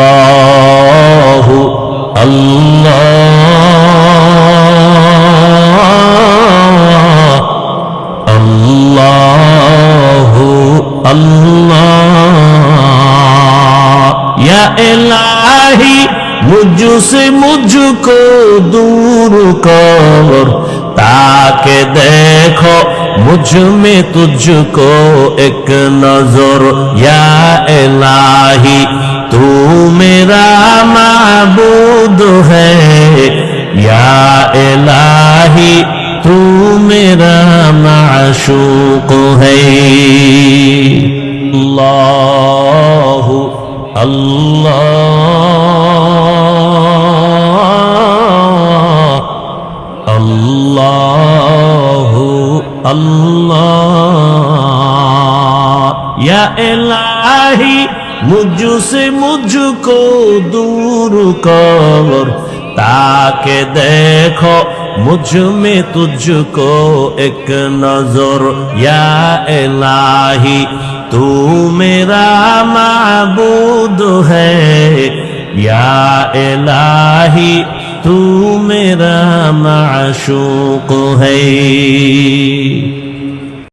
আল্লাহু আল্লাহ আল্লাহু আল্লাহ ইয়া ইলাহি मुझसे मुझको दूर कर ताके देखो मुझ में तुझको एक नजर या इलाही तू मेरा माबूद है या इलाही तू मेरा माशूक है अल्लाह अल्लाह अल्लाहु अल्लाह या इलाही मुझसे मुझको दूर कर ताके देखो मुझ में तुझको एक नजर या इलाही तू मेरा माबूद है या इलाही तू मेरा माशूक है।